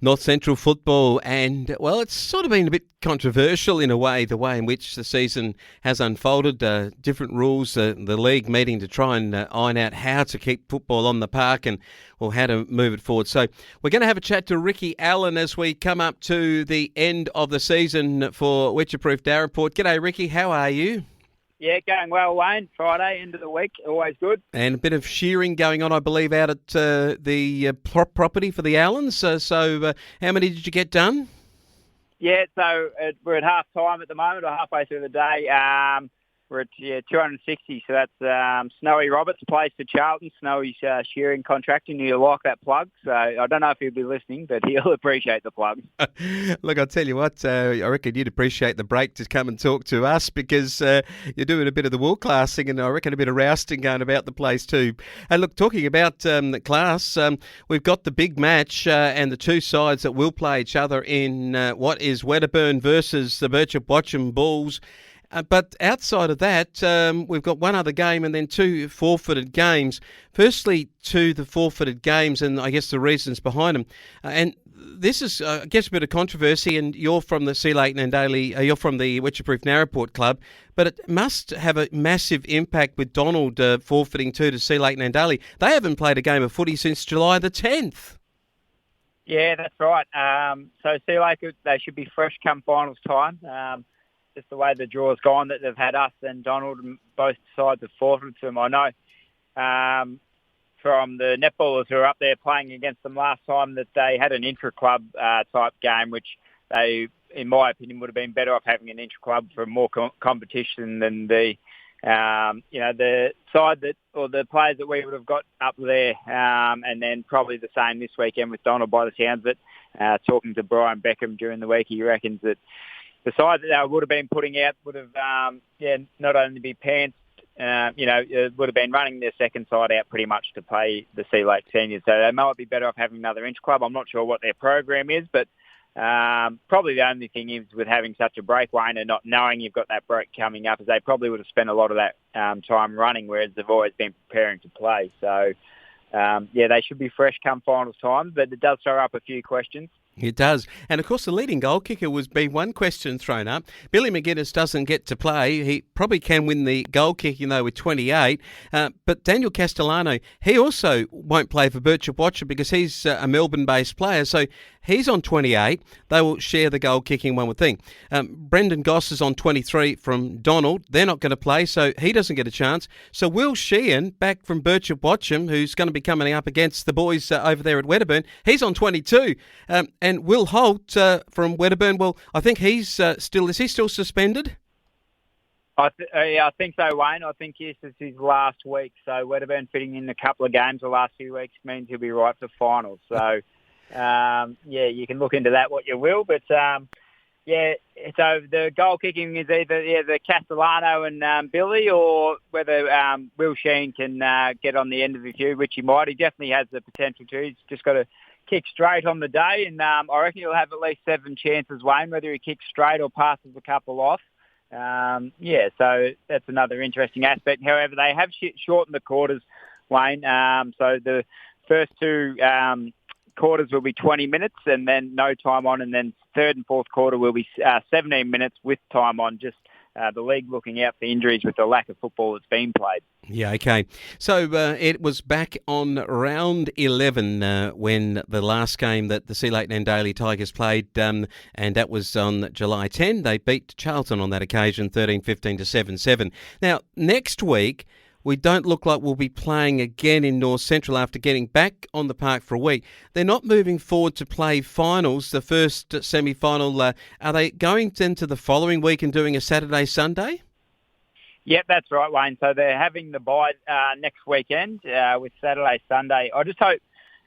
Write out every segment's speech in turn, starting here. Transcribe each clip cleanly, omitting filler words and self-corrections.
North Central football, and well, it's sort of been a bit controversial in a way, the way in which the season has unfolded. Different rules, the league meeting to try and iron out how to keep football on the park and how to move it forward. So we're going to have a chat to Ricky Allen as we come up to the end of the season for Witcher-Proof Darraport. G'day, Ricky. How are you? Yeah, going well, Wayne. Friday, end of the week, always good. And a bit of shearing going on, I believe, out at the property for the Allens. So how many did you get done? Yeah, so we're at half time at the moment, or halfway through the day. We're at 260, so that's Snowy Roberts plays for Charlton. Snowy's shearing contracting. You like that plug, so I don't know if he'll be listening, but he'll appreciate the plug. Look, I'll tell you what, I reckon you'd appreciate the break to come and talk to us because you're doing a bit of the wool classing and I reckon a bit of rousting going about the place too. And look, talking about the class, we've got the big match and the two sides that will play each other in what is Wedderburn versus the Birchip Watcham Bulls. But outside of that, we've got one other game and then two forfeited games. Firstly, to the forfeited games and I guess the reasons behind them. And this is, I guess, a bit of controversy, and you're from the Sea Lake Nandaly, you're from the Witcher-Proof Narraport Club, but it must have a massive impact with Donald forfeiting to Sea Lake Nandaly. They haven't played a game of footy since July the 10th. Yeah, that's right. So Sea Lake, they should be fresh come finals time. Just the way the draw's gone, that they've had us and Donald and both sides have forfeited to them. I know from the netballers who were up there playing against them last time that they had an intra-club type game, which they, in my opinion, would have been better off having an intra-club for more competition than the side that, or the players that we would have got up there, and then probably the same this weekend with Donald by the sounds of it. Talking to Brian Beckham during the week, he reckons that the side that they would have been putting out would have, not only be pants, would have been running their second side out pretty much to play the Sea Lake seniors. So they might be better off having another inch club. I'm not sure what their program is, but probably the only thing is with having such a break, Wayne, and not knowing you've got that break coming up, is they probably would have spent a lot of that time running, whereas they've always been preparing to play. So, they should be fresh come finals time, but it does throw up a few questions. It does. And, of course, the leading goal kicker was being one question thrown up. Billy McGuinness doesn't get to play. He probably can win the goal kicking, though, with 28. But Daniel Castellano, he also won't play for Birchip Watcham because he's a Melbourne-based player. So he's on 28. They will share the goal kicking, one would think. Brendan Goss is on 23 from Donald. They're not going to play, so he doesn't get a chance. So Will Sheehan, back from Birchip Watcham, who's going to be coming up against the boys over there at Wedderburn, he's on 22. And Will Holt from Wedderburn, well, I think he's is he still suspended? I think so, Wayne. I think this is his last week. So Wedderburn fitting in a couple of games the last few weeks means he'll be right for finals. So, you can look into that what you will. But, so the goal kicking is either the Castellano and Billy, or whether Will Sheen can get on the end of the queue, which he might. He definitely has the potential to. He's just got to kick straight on the day, and I reckon he'll have at least 7 chances, Wayne, whether he kicks straight or passes a couple off. So that's another interesting aspect. However, they have shortened the quarters, Wayne. So the first two quarters will be 20 minutes and then no time on, and then third and fourth quarter will be 17 minutes with time on, just the league looking out for injuries with the lack of football that's been played. Yeah, okay. So it was back on round 11 when the last game that the Sea Lake Nandaly Tigers played, and that was on July 10. They beat Charlton on that occasion, 13-15 to 7-7. Now, next week, we don't look like we'll be playing again in North Central after getting back on the park for a week. They're not moving forward to play finals, the first semi-final. Are they going into the following week and doing a Saturday-Sunday? Yep, that's right, Wayne. So they're having the bye next weekend with Saturday, Sunday. I just hope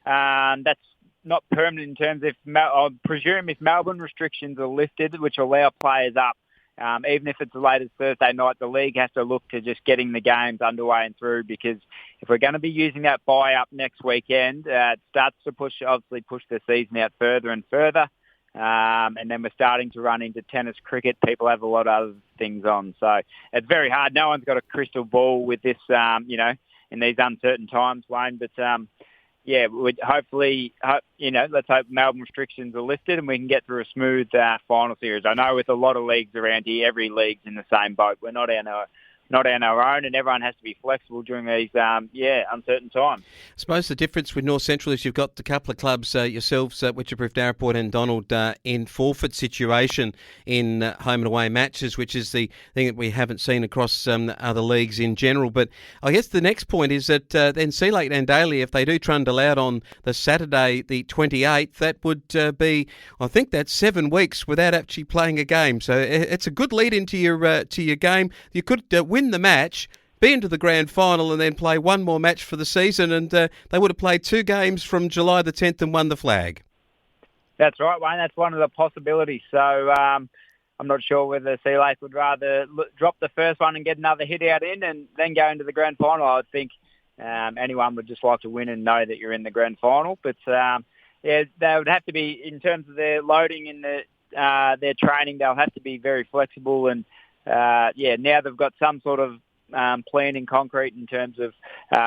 that's not permanent in terms of, I presume if Melbourne restrictions are lifted, which allow players up, even if it's as late as Thursday night, the league has to look to just getting the games underway and through, because if we're going to be using that bye up next weekend, it starts to push the season out further and further. And then we're starting to run into tennis, cricket. People have a lot of other things on. So it's very hard. No one's got a crystal ball with this, in these uncertain times, Wayne. But, yeah, let's hope Melbourne restrictions are lifted and we can get through a smooth final series. I know with a lot of leagues around here, every league's in the same boat. We're not on our own, and everyone has to be flexible during these, uncertain times. I suppose the difference with North Central is you've got a couple of clubs yourselves, Witcherproof, Darraport and Donald, in forfeit situation in home and away matches, which is the thing that we haven't seen across other leagues in general. But I guess the next point is that then Sea Lake and Daly, if they do trundle out on the Saturday, the 28th, that would be, I think that's 7 weeks without actually playing a game. So it's a good lead into your game. You could win the match, be into the grand final, and then play one more match for the season, and they would have played 2 games from July the 10th and won the flag. That's right, Wayne. That's one of the possibilities. So I'm not sure whether Sea Lake would rather drop the first one and get another hit out in and then go into the grand final. I would think anyone would just like to win and know that you're in the grand final. But, they would have to be, in terms of their loading and their training, they'll have to be very flexible. And, now they've got some sort of plan in concrete in terms of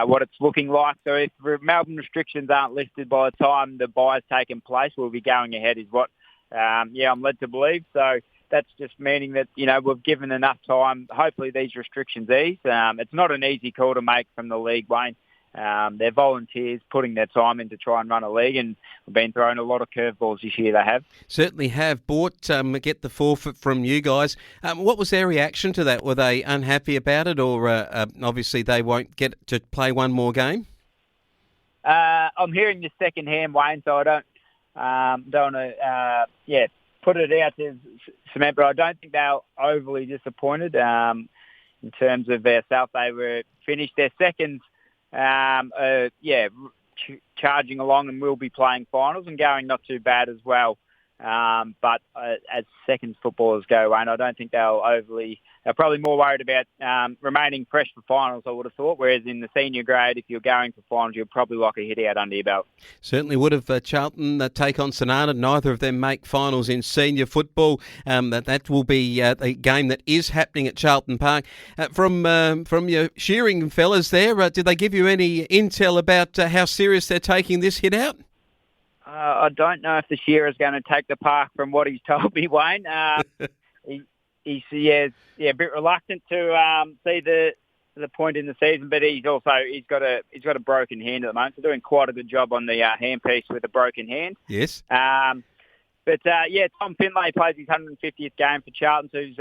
what it's looking like. So if Melbourne restrictions aren't lifted by the time the bye's taken place, we'll be going ahead is what, I'm led to believe. So that's just meaning that, we've given enough time. Hopefully these restrictions ease. It's not an easy call to make from the league, Wayne. They're volunteers putting their time in to try and run a league, and we've been throwing a lot of curveballs this year. They have. Certainly have. Get the forfeit from you guys. What was their reaction to that? Were they unhappy about it, or obviously they won't get to play one more game? I'm hearing this second hand, Wayne, so I don't want to put it out to cement, but I don't think they're overly disappointed in terms of their self. They were finished their second. Charging along, and we'll be playing finals and going not too bad as well. But as seconds footballers go, Wayne, I don't think they're probably more worried about remaining fresh for finals, I would have thought, whereas in the senior grade, if you're going for finals, you'd probably like a hit out under your belt. Certainly would have. Charlton take on St Arnaud. Neither of them make finals in senior football. That will be a game that is happening at Charlton Park. From your shearing fellas there, did they give you any intel about how serious they're taking this hit out? I don't know if the shearer's going to take the park from what he's told me, Wayne. He's a bit reluctant to see the point in the season, but he's got a broken hand at the moment. So doing quite a good job on the handpiece with a broken hand. Yes. Tom Finlay plays his 150th game for Charlton, who's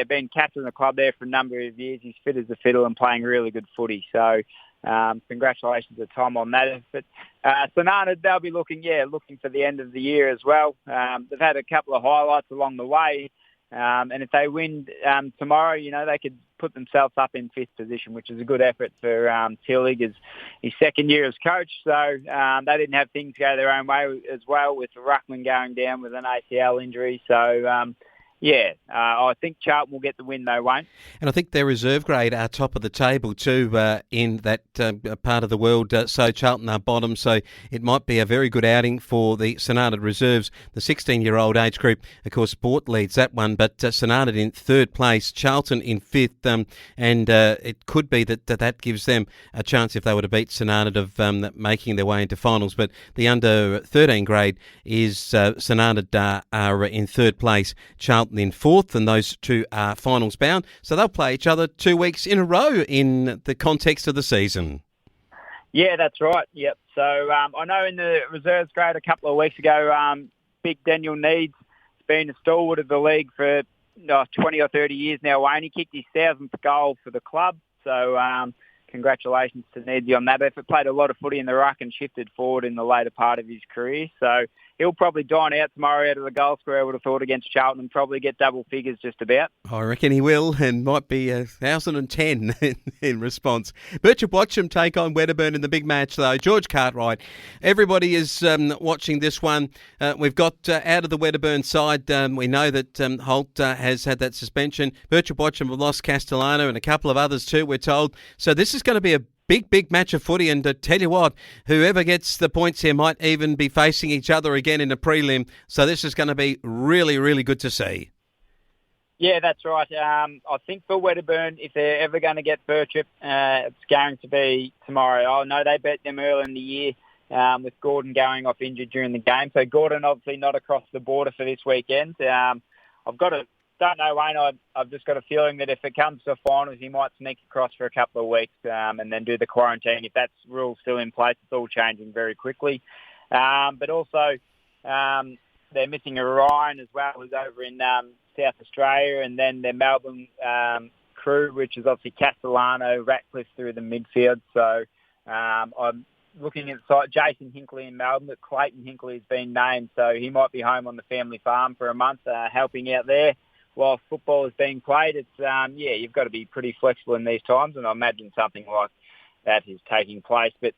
been captain of the club there for a number of years. He's fit as a fiddle and playing really good footy. So congratulations to Tom on that. But St Arnaud, they'll be looking for the end of the year as well. They've had a couple of highlights along the way. And if they win tomorrow, they could put themselves up in 5th position, which is a good effort for Tillig, his second year as coach. So they didn't have things go their own way as well, with Ruckman going down with an ACL injury. So, I think Charlton will get the win though, Wayne. And I think their reserve grade are top of the table too in that part of the world. So Charlton are bottom, so it might be a very good outing for the St Arnaud reserves. The 16-year-old age group, of course, Port leads that one, but St Arnaud in 3rd place, Charlton in 5th, and it could be that gives them a chance, if they were to beat St Arnaud, of making their way into finals. But the under 13 grade is St Arnaud are in 3rd place, Charlton in 4th, and those two are finals bound. So they'll play each other 2 weeks in a row in the context of the season. Yeah, that's right. Yep. So I know in the reserves grade a couple of weeks ago, Big Daniel Needs has been a stalwart of the league for 20 or 30 years now, Wayne. He kicked his 1,000th goal for the club. So congratulations to Needsy on that effort. Played a lot of footy in the ruck and shifted forward in the later part of his career. So he'll probably dine out tomorrow out of the goal square, I would have thought, against Charlton, and probably get double figures just about. I reckon he will, and might be 1,010 in response. Birchip Watcham take on Wedderburn in the big match, though. George Cartwright. Everybody is watching this one. We've got out of the Wedderburn side, we know that Holt has had that suspension. Birchip Watcham have lost Castellano and a couple of others too, we're told. So this is going to be a big match of footy, and to tell you what, whoever gets the points here might even be facing each other again in a prelim. So this is going to be really, really good to see. Yeah, that's right. I think for Wedderburn, if they're ever going to get Birchip, it's going to be tomorrow. I know they beat them early in the year with Gordon going off injured during the game. So Gordon obviously not across the border for this weekend. Don't know, Wayne. I've just got a feeling that if it comes to finals, he might sneak across for a couple of weeks and then do the quarantine. If that rule's still in place, it's all changing very quickly. But also, they're missing a Ryan as well, who's over in South Australia, and then their Melbourne crew, which is obviously Castellano, Ratcliffe through the midfield. So I'm looking at Jason Hinkley in Melbourne, but Clayton Hinkley has been named, so he might be home on the family farm for a month, helping out there while football is being played. It's you've got to be pretty flexible in these times, and I imagine something like that is taking place. But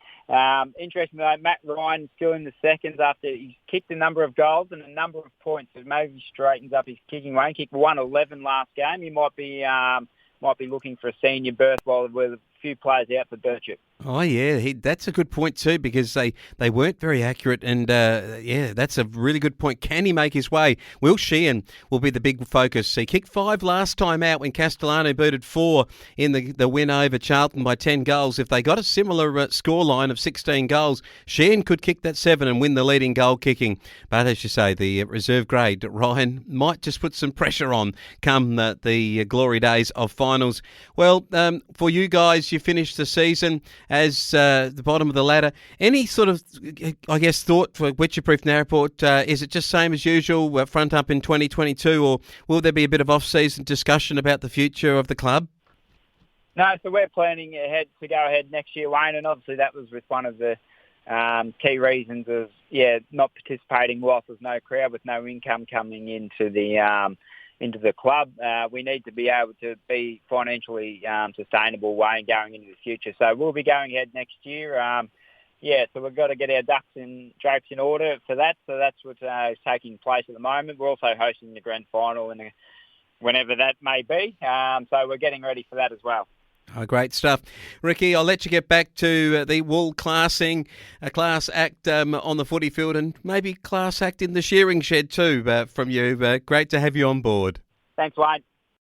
interesting though, Matt Ryan still in the seconds after he's kicked a number of goals and a number of points. So maybe straightens up his kicking way. He kicked 111 last game. He might be looking for a senior berth while with a few players out for Birchip. Oh, yeah, that's a good point too, because they weren't very accurate, and that's a really good point. Can he make his way? Will Sheehan will be the big focus. He kicked 5 last time out when Castellano booted 4 in the win over Charlton by 10 goals. If they got a similar scoreline of 16 goals, Sheehan could kick that 7 and win the leading goal kicking. But as you say, the reserve grade, Ryan, might just put some pressure on come the glory days of finals. Well, for you guys, you finished the season as the bottom of the ladder. Any sort of, I guess, thought for Witcher-Proof Narraport? Is it just same as usual, front up in 2022, or will there be a bit of off-season discussion about the future of the club? No, so we're planning to go ahead next year, Wayne, and obviously that was with one of the key reasons of not participating whilst there's no crowd, with no income coming into the club. We need to be able to be financially sustainable way going into the future. So we'll be going ahead next year. So we've got to get our ducks and drapes in order for that. So that's what is taking place at the moment. We're also hosting the grand final whenever that may be. So we're getting ready for that as well. Oh, great stuff. Ricky, I'll let you get back to the wool classing, a class act on the footy field, and maybe class act in the shearing shed too from you. Great to have you on board. Thanks, Wayne.